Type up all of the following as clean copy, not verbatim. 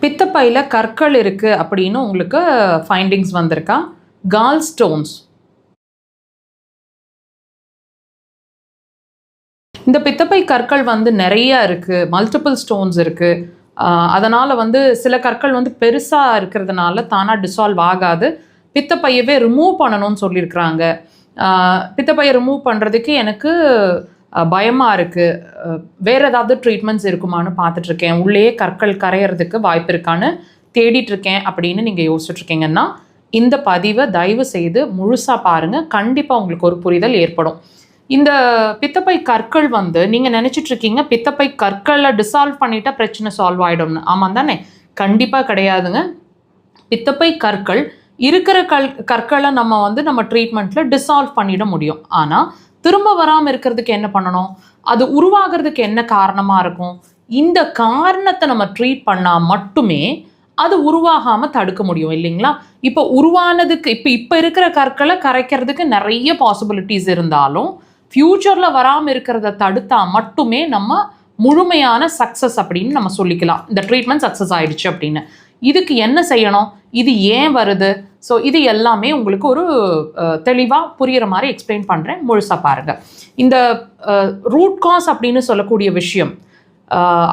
பித்தப்பையில் கற்கள் இருக்குது அப்படின்னு உங்களுக்கு ஃபைண்டிங்ஸ் வந்திருக்கா? கால் ஸ்டோன்ஸ். இந்த பித்தப்பை கற்கள் நிறைய இருக்குது, மல்டிபிள் ஸ்டோன்ஸ் இருக்குது. அதனால் சில கற்கள் பெருசாக இருக்கிறதுனால தானாக டிசால்வ் ஆகாது. பித்தப்பையவே ரிமூவ் பண்ணணும்னு சொல்லியிருக்கிறாங்க. பித்தப்பையை ரிமூவ் பண்ணுறதுக்கு எனக்கு பயமாக இருக்குது. வேறு ஏதாவது ட்ரீட்மெண்ட்ஸ் இருக்குமான்னு பார்த்துட்ருக்கேன். உள்ளேயே கற்கள் கரையிறதுக்கு வாய்ப்பு இருக்கான்னு தேடிட்டுருக்கேன் அப்படின்னு நீங்கள் யோசிச்சுட்ருக்கீங்கன்னா இந்த பதிவை தயவு செய்து முழுசாக பாருங்கள். கண்டிப்பாக உங்களுக்கு ஒரு புரிதல் ஏற்படும். இந்த பித்தப்பை கற்கள் நீங்கள் நினச்சிட்ருக்கீங்க பித்தப்பை கற்களை டிசால்வ் பண்ணிட்டா பிரச்சனை சால்வ் ஆகிடும்னு. ஆமாம் தானே? கண்டிப்பாக கிடையாதுங்க. பித்தப்பை கற்கள் இருக்கிற கற்களை நம்ம ட்ரீட்மெண்ட்டில் டிசால்வ் பண்ணிட முடியும். ஆனால் திரும்ப வராமல் இருக்கிறதுக்கு என்ன பண்ணணும்? அது உருவாகிறதுக்கு என்ன காரணமாக இருக்கும்? இந்த காரணத்தை நம்ம ட்ரீட் பண்ணால் மட்டுமே அது உருவாகாமல் தடுக்க முடியும் இல்லைங்களா? இப்போ உருவானதுக்கு இப்போ இருக்கிற கற்களை கரைக்கிறதுக்கு நிறைய பாசிபிலிட்டிஸ் இருந்தாலும் ஃப்யூச்சரில் வராமல் இருக்கிறத தடுத்தால் மட்டுமே நம்ம முழுமையான சக்ஸஸ் அப்படின்னு நம்ம சொல்லிக்கலாம். இந்த ட்ரீட்மெண்ட் சக்ஸஸ் ஆயிடுச்சு அப்படின்னு. இதுக்கு என்ன செய்யணும்? இது ஏன் வருது? ஸோ இது எல்லாமே உங்களுக்கு ஒரு தெளிவாக புரிகிற மாதிரி எக்ஸ்பிளைன் பண்ணுறேன். முழுசாக பாருங்கள். இந்த ரூட் காஸ் அப்படின்னு சொல்லக்கூடிய விஷயம்,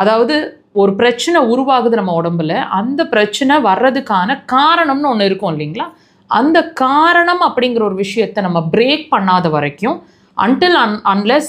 அதாவது ஒரு பிரச்சனை உருவாகுது நம்ம உடம்புல, அந்த பிரச்சனை வர்றதுக்கான காரணம்னு ஒன்று இருக்கும் இல்லைங்களா? அந்த காரணம் அப்படிங்கிற ஒரு விஷயத்தை நம்ம பிரேக் பண்ணாத வரைக்கும் until unless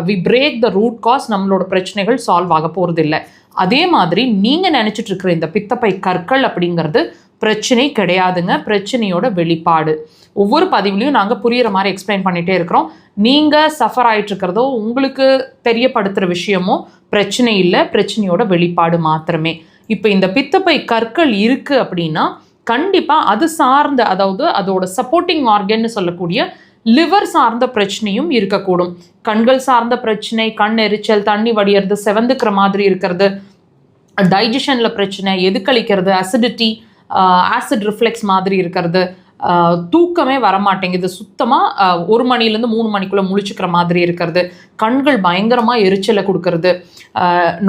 we break the root cause நம்மளோட பிரச்சனைகள் சால்வ் ஆக போகிறது இல்லை. அதே மாதிரி நீங்கள் நினச்சிட்டு இருக்கிற இந்த பித்தப்பை கற்கள் அப்படிங்கிறது பிரச்சனை கிடையாதுங்க. பிரச்சனையோட வெளிப்பாடு. ஒவ்வொரு பதிவுலையும் நாங்கள் புரிகிற மாதிரி எக்ஸ்பிளைன் பண்ணிகிட்டே இருக்கிறோம். நீங்கள் சஃபர் ஆகிட்டு இருக்கிறதோ உங்களுக்கு தெரியப்படுத்துகிற விஷயமோ பிரச்சனை இல்லை, பிரச்சனையோட வெளிப்பாடு மாத்திரமே. இப்போ இந்த பித்தப்பை கற்கள் இருக்குது அப்படின்னா கண்டிப்பாக அது சார்ந்த, அதாவது அதோட சப்போர்ட்டிங் ஆர்கன்னு சொல்லக்கூடிய லிவர் சார்ந்த பிரச்சனையும் இருக்கக்கூடும். கண்கள் சார்ந்த பிரச்சனை, கண் எரிச்சல், தண்ணி வடிகிறது, செவந்துக்கிற மாதிரி இருக்கிறது, டைஜஷனில் பிரச்சனை, எதுக்களிக்கிறது, அசிடிட்டி, ஆசிட் ரிஃப்ளெக்ஸ் மாதிரி இருக்கிறது, தூக்கமே வரமாட்டேங்குது, சுத்தமாக 1 மணிலேருந்து 3 மணிக்குள்ளே முழிச்சுக்கிற மாதிரி இருக்கிறது, கண்கள் பயங்கரமாக எரிச்சலை கொடுக்கறது,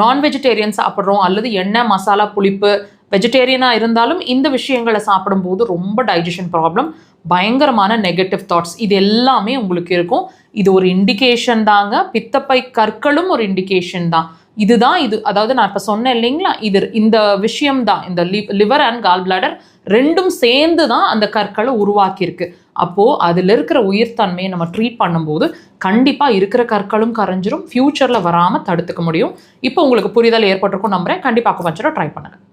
நான் வெஜிடேரியன் சாப்பிட்றோம் அல்லது எண்ணெய் மசாலா புளிப்பு வெஜிடேரியனாக இருந்தாலும் இந்த விஷயங்களை சாப்பிடும்போது ரொம்ப டைஜஷன் ப்ராப்ளம், பயங்கரமான நெகட்டிவ் தாட்ஸ், இது எல்லாமே உங்களுக்கு இருக்கும். இது ஒரு இண்டிகேஷன் தாங்க. பித்தப்பை கற்களும் ஒரு இண்டிகேஷன் தான். இதுதான் இது, அதாவது நான் இப்போ சொன்னேன் இல்லைங்களா, இந்த விஷயம்தான், இந்த லிவர் அண்ட் கால் பிளாடர் ரெண்டும் சேர்ந்து தான் அந்த கற்களை உருவாக்கியிருக்கு. அப்போது அதில் இருக்கிற உயிர்த்தன்மையை நம்ம ட்ரீட் பண்ணும்போது கண்டிப்பாக இருக்கிற கற்களும் கரைஞ்சிரும், ஃப்யூச்சரில் வராமல் தடுத்துக்க முடியும். இப்போ உங்களுக்கு புரிதல் ஏற்பட்டிருக்கும் நம்புறேன். கண்டிப்பாக அக்குபஞ்சரை ட்ரை பண்ணுங்கள்.